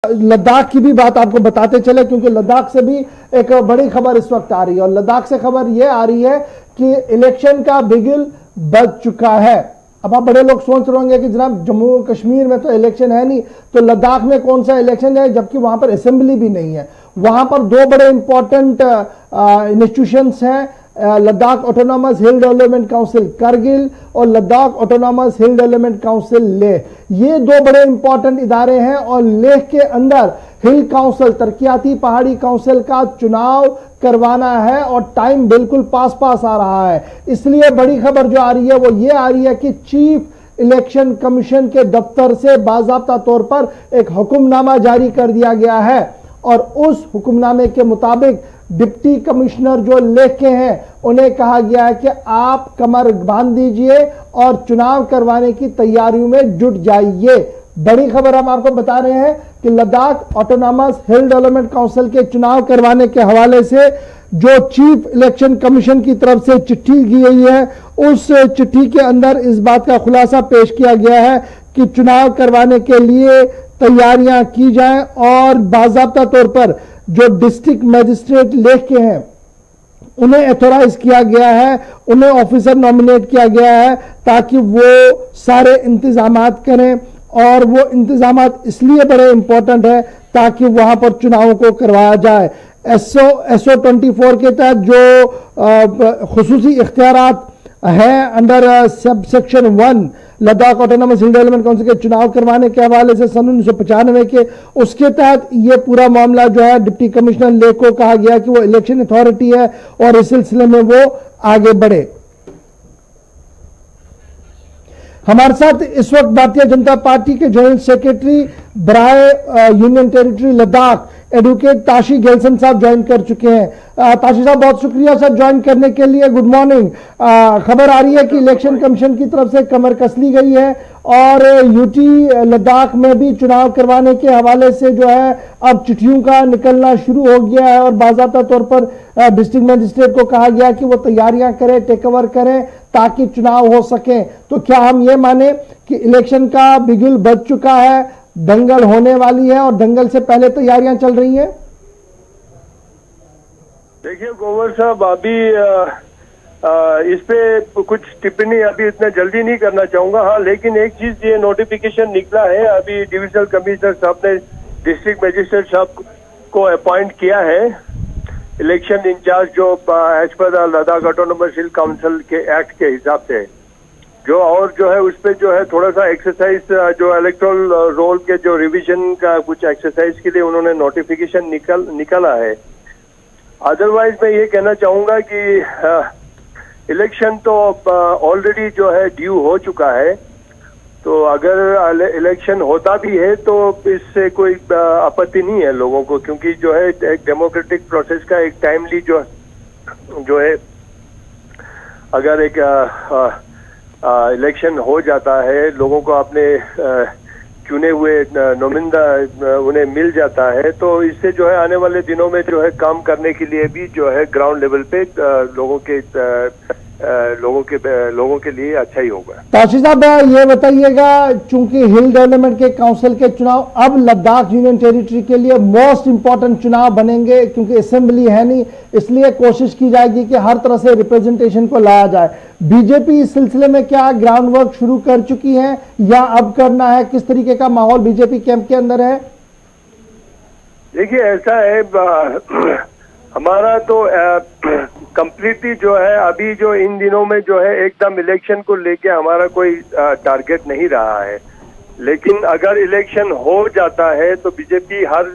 लद्दाख की भी बात आपको बताते चले, क्योंकि लद्दाख से भी एक बड़ी खबर इस वक्त आ रही है। और लद्दाख से खबर यह आ रही है कि इलेक्शन का बिगुल बज चुका है। अब आप बड़े लोग सोच रहे होंगे कि जनाब जम्मू कश्मीर में तो इलेक्शन है नहीं, तो लद्दाख में कौन सा इलेक्शन है, जबकि वहां पर असेंबली भी नहीं है। वहां पर दो बड़े इंपॉर्टेंट इंस्टीट्यूशंस हैं, Ladakh autonomous Hill Development Council Kargil और Ladakh autonomous Hill Development Council Leh. ये दो बड़े इंपॉर्टेंट इदारे हैं और लेह के अंदर हिल काउंसिल तरक्याती पहाड़ी काउंसिल का चुनाव करवाना है और टाइम बिल्कुल पास आ रहा है। इसलिए बड़ी खबर जो आ रही है वो ये आ रही है कि चीफ इलेक्शन कमीशन के दफ्तर से बाज़ाब्ता तौर पर एक हुक्मनामा जारी कर दिया गया है और उस हुक्मनामे के मुताबिक डिप्टी कमिश्नर जो लेह के हैं उन्हें कहा गया है कि आप कमर बांध दीजिए और चुनाव करवाने की तैयारियों में जुट जाइए। बड़ी खबर हम आपको बता रहे हैं कि Ladakh autonomous Hill Development council के चुनाव करवाने के हवाले से जो चीफ इलेक्शन कमीशन की तरफ से चिट्ठी की गई है, उस चिट्ठी के अंदर इस बात का खुलासा पेश किया गया है कि चुनाव करवाने के लिए तैयारियां की जाएं और बाज़ाब्ता तौर पर जो डिस्ट्रिक्ट मजिस्ट्रेट लेह के हैं उन्हें एथोराइज किया गया है, उन्हें ऑफिसर नॉमिनेट किया गया है ताकि वो सारे इंतजामात करें। और वो इंतजामात इसलिए बड़े इंपॉर्टेंट है ताकि वहां पर चुनावों को करवाया जाए। SO 24 के तहत जो खुसूसी इख्तियारात है under sub section 1 Ladakh autonomous Hill Development council के चुनाव करवाने के हवाले से सन 1995 के, उसके तहत ये पूरा मामला जो है डिप्टी कमिश्नर लेह को कहा गया कि वो इलेक्शन अथॉरिटी है और इस सिलसिले में वो आगे बढ़े। हमारे साथ इस वक्त भारतीय जनता पार्टी के जॉइंट सेक्रेटरी बराए union territory Ladakh advocate Tashi Gyalson साहब ज्वाइन कर चुके हैं। ताशी साहब बहुत शुक्रिया सर ज्वाइन करने के लिए। Good morning. खबर आ रही है कि इलेक्शन कमीशन की तरफ से कमर कस ली गई है और यूटी लद्दाख में भी चुनाव करवाने के हवाले से जो है अब चिट्ठियों का निकलना शुरू हो गया है और बाज़ाब्ता तौर पर डिस्ट्रिक्ट मजिस्ट्रेट को कहा गया कि वो तैयारियां करें, टेक ओवर करें ताकि चुनाव हो सके। तो क्या हम ये माने कि इलेक्शन का बिगुल बज चुका है, दंगल होने वाली है और दंगल से पहले तैयारियां चल रही हैं? देखिए गोवर साहब, अभी इस पे कुछ टिप्पणी अभी इतना जल्दी नहीं करना चाहूंगा। हाँ, लेकिन एक चीज ये नोटिफिकेशन निकला है, अभी डिविजनल कमिश्नर साहब ने डिस्ट्रिक्ट मजिस्ट्रेट साहब को अपॉइंट किया है इलेक्शन इंचार्ज, जो as per Ladakh autonomous hill council के एक्ट के हिसाब से जो, और जो है उस पे जो है थोड़ा सा एक्सरसाइज जो इलेक्टोरल रोल के जो रिवीजन का कुछ एक्सरसाइज के लिए उन्होंने नोटिफिकेशन निकाला है। अदरवाइज मैं ये कहना चाहूंगा कि इलेक्शन तो ऑलरेडी जो है ड्यू हो चुका है, तो अगर इलेक्शन होता भी है तो इससे कोई आपत्ति नहीं है लोगों को, क्योंकि जो है एक डेमोक्रेटिक प्रोसेस का एक टाइमली जो है अगर एक इलेक्शन हो जाता है, लोगों को अपने चुने हुए नुमाइंदा उन्हें मिल जाता है, तो इससे जो है आने वाले दिनों में जो है काम करने के लिए भी जो है ग्राउंड लेवल पे लोगों के लिए अच्छा ही होगा। ताशी साहब ये बताइएगा, चूंकि हिल डेवलपमेंट के काउंसिल के चुनाव अब लद्दाख यूनियन टेरिटरी के लिए मोस्ट इंपॉर्टेंट चुनाव बनेंगे, क्योंकि असेंबली है नहीं, इसलिए कोशिश की जाएगी कि हर तरह से रिप्रेजेंटेशन को लाया जाए। बीजेपी इस सिलसिले में क्या ग्राउंड वर्क शुरू कर चुकी है या अब करना है? किस तरीके का माहौल बीजेपी कैंप के अंदर है? देखिए ऐसा है, हमारा तो कंप्लीटली जो है अभी जो इन दिनों में जो है एकदम इलेक्शन को लेके हमारा कोई टारगेट नहीं रहा है, लेकिन अगर इलेक्शन हो जाता है तो बीजेपी हर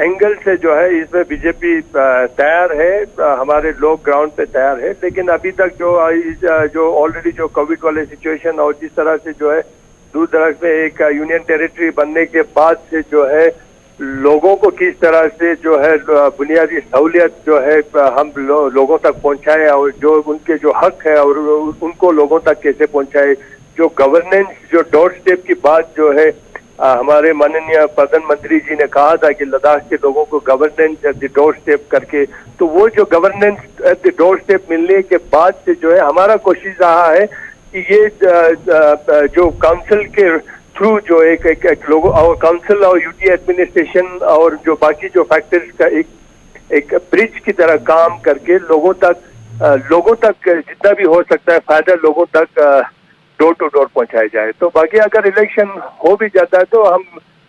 एंगल से जो है इसमें बीजेपी तैयार है, हमारे लोग ग्राउंड पे तैयार है। लेकिन अभी तक जो ऑलरेडी जो कोविड वाले सिचुएशन और जिस तरह से जो है दूर दराज में एक यूनियन टेरिटरी बनने के बाद से जो है लोगों को किस तरह से जो है बुनियादी सहूलियत जो है हम लोगों तक पहुंचाए और जो उनके जो हक है और उनको लोगों तक कैसे पहुंचाए, जो गवर्नेंस जो डोर स्टेप की बात जो है हमारे माननीय प्रधानमंत्री जी ने कहा था कि लद्दाख के लोगों को governance at the door step करके, तो वो जो governance at the door step मिलने के बाद से जो है हमारा कोशिश रहा है कि ये जो काउंसिल के थ्रू जो एक लोगों और काउंसिल और यूटी एडमिनिस्ट्रेशन और जो बाकी जो फैक्टर्स का एक ब्रिज की तरह काम करके लोगों तक जितना भी हो सकता है फायदा लोगों तक डोर टू डोर पहुंचाया जाए। तो बाकी अगर इलेक्शन हो भी जाता है तो हम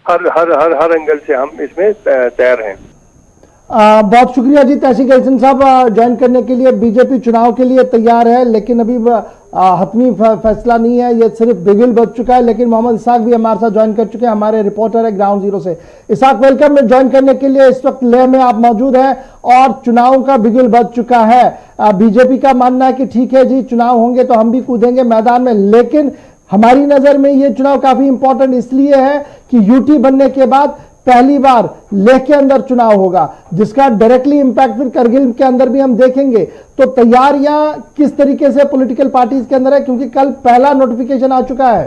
हर एंगल से हम इसमें तैयार हैं। बहुत शुक्रिया जी तहसील हसन साहब, ज्वाइन करने के लिए। बीजेपी चुनाव के लिए तैयार है लेकिन अभी हतमी फैसला नहीं है, ये सिर्फ बिगिल बच चुका है। लेकिन मोहम्मद इसाक भी हमारे साथ ज्वाइन कर चुके हैं, हमारे रिपोर्टर है ग्राउंड जीरो से। इसाक वेलकम ज्वाइन करने के लिए। इस वक्त लेह में आप मौजूद हैं और चुनाव का बिगिल बच चुका है। बीजेपी का मानना है कि ठीक है जी, चुनाव होंगे तो हम भी कूदेंगे मैदान में, लेकिन हमारी नजर में ये चुनाव काफी इंपॉर्टेंट इसलिए है कि यूटी बनने के बाद पहली बार लेह के अंदर चुनाव होगा, जिसका डायरेक्टली इंपैक्ट फिर करगिल के अंदर भी हम देखेंगे। तो तैयारियां किस तरीके से पॉलिटिकल पार्टीज के अंदर है, क्योंकि कल पहला नोटिफिकेशन आ चुका है।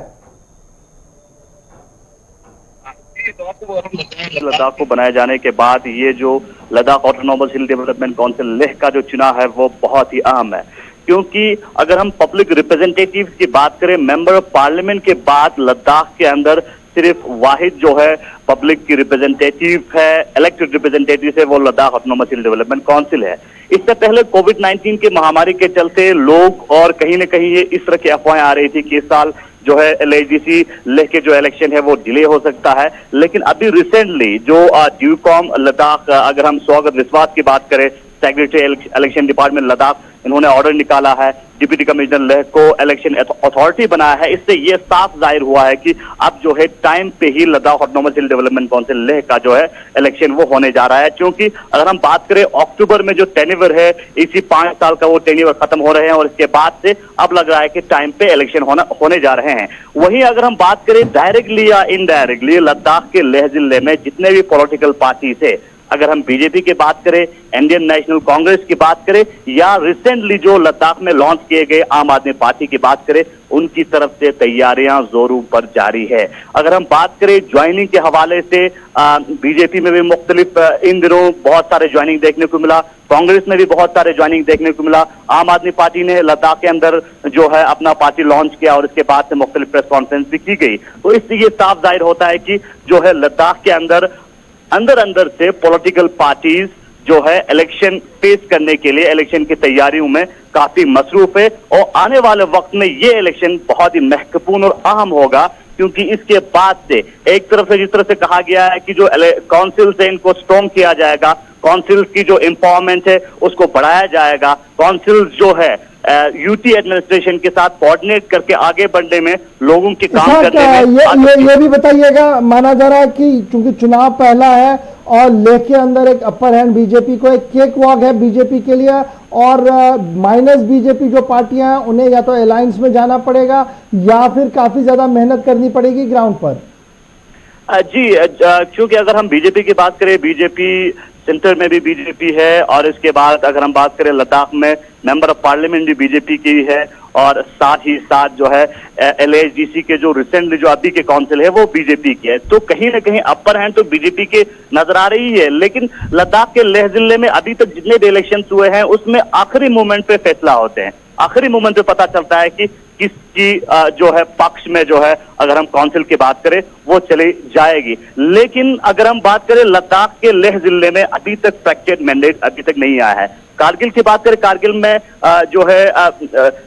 लद्दाख को बनाए जाने के बाद ये जो Ladakh autonomous Hill Development Council Leh का जो चुनाव है वो बहुत ही अहम है, क्योंकि अगर हम पब्लिक रिप्रेजेंटेटिव की बात करें, मेंबर ऑफ पार्लियामेंट के बाद लद्दाख के अंदर सिर्फ वाहिद जो है पब्लिक की रिप्रेजेंटेटिव है, इलेक्टेड रिप्रेजेंटेटिव है, वो Ladakh autonomous Hill Development council है। इससे पहले कोविड-19 के महामारी के चलते लोग और कहीं न कहीं ये इस तरह की अफवाहें आ रही थी कि इस साल जो है LHDC लेह के जो इलेक्शन है वो डिले हो सकता है। लेकिन अभी रिसेंटली जो ड्यूकॉम लद्दाख, अगर हम स्वागत विश्वास की बात करें, सेक्रेटरी इलेक्शन डिपार्टमेंट लद्दाख, इन्होंने ऑर्डर निकाला है, डिप्टी कमिश्नर लेह को इलेक्शन अथॉरिटी बनाया है। इससे ये साफ जाहिर हुआ है कि अब जो है टाइम पे ही Ladakh autonomous Hill Development Council Leh का जो है इलेक्शन वो होने जा रहा है। क्योंकि अगर हम बात करें अक्टूबर में जो टेन्योर है, इसी 5 साल का वो टेन्योर खत्म हो रहे हैं और इसके बाद से अब लग रहा है कि टाइम पे इलेक्शन होने जा रहे हैं। वहीं अगर हम बात करें डायरेक्टली या इनडायरेक्टली लद्दाख के लेह जिले में जितने भी पॉलिटिकल पार्टीज है, अगर हम बीजेपी की बात करें, इंडियन नेशनल कांग्रेस की बात करें या रिसेंटली जो लद्दाख में लॉन्च किए गए आम आदमी पार्टी की बात करें, उनकी तरफ से तैयारियां जोरों पर जारी है। अगर हम बात करें ज्वाइनिंग के हवाले से, बीजेपी में भी मुख्तलिफ इन दिनों बहुत सारे ज्वाइनिंग देखने को मिला, कांग्रेस में भी बहुत सारे ज्वाइनिंग देखने को मिला। आम आदमी पार्टी ने लद्दाख के अंदर जो है अपना पार्टी लॉन्च किया और इसके बाद से मुख्तलिफ प्रेस कॉन्फ्रेंस भी की गई। तो इससे ये साफ जाहिर होता है कि जो है लद्दाख के अंदर अंदर से पॉलिटिकल पार्टीज जो है इलेक्शन फेस करने के लिए इलेक्शन की तैयारियों में काफी मसरूफ है और आने वाले वक्त में ये इलेक्शन बहुत ही महत्वपूर्ण और अहम होगा, क्योंकि इसके बाद से एक तरफ से जिस तरह से कहा गया है कि जो काउंसिल से इनको स्ट्रॉन्ग किया जाएगा, काउंसिल की जो एम्पावरमेंट है उसको बढ़ाया जाएगा, काउंसिल जो है यूटी एडमिनिस्ट्रेशन के साथ कोऑर्डिनेट करके आगे बढ़ने में, लोगों के काम करने में। ये भी बताइएगा, माना जा रहा है कि चूंकि चुनाव पहला है और लेह के अंदर एक अपर हैंड बीजेपी को, एक केक वॉक है बीजेपी के लिए, और माइनस बीजेपी जो पार्टियां हैं उन्हें या तो अलायंस में जाना पड़ेगा या फिर काफी ज्यादा मेहनत करनी पड़ेगी ग्राउंड पर। जी, क्योंकि अगर हम बीजेपी की बात करें, बीजेपी सेंटर में भी बीजेपी है और इसके बाद अगर हम बात करें लद्दाख में मेंबर ऑफ पार्लियामेंट भी बीजेपी की है और साथ ही साथ जो है LHDC के जो रिसेंटली जो अभी के काउंसिल है वो बीजेपी की है। तो कहीं ना कहीं अपर हैंड तो बीजेपी के नजर आ रही है। लेकिन लद्दाख के लेह जिले में अभी तक जितने भी इलेक्शन हुए हैं उसमें आखिरी मोमेंट पे फैसला होते हैं, आखिरी मोमेंट पे पता चलता है कि किसकी जो है पक्ष में जो है अगर हम काउंसिल की बात करें वो चली जाएगी। लेकिन अगर हम बात करें लद्दाख के लेह जिले में अभी तक फ्रैक्चर्ड मैंडेट अभी तक नहीं आया है। कारगिल की बात करें, कारगिल में जो है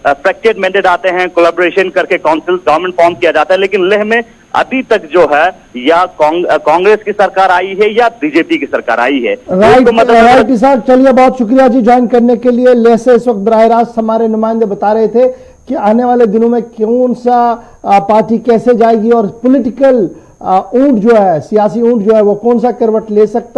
फ्रैक्चर्ड मैंडेट आते हैं, कोलैबोरेशन करके काउंसिल गवर्नमेंट फॉर्म किया जाता है। लेकिन लेह में अभी तक जो है या कांग्रेस की सरकार आई है या बीजेपी की सरकार आई है। राइट साहब, चलिए बहुत शुक्रिया जी ज्वाइन करने के लिए। लेह से इस वक्त बराह रास्त हमारे नुमाइंदे बता रहे थे कि आने वाले दिनों में कौन सा पार्टी कैसे जाएगी और पॉलिटिकल ऊंट जो है, सियासी ऊंट जो है वो कौन सा करवट ले सकता है।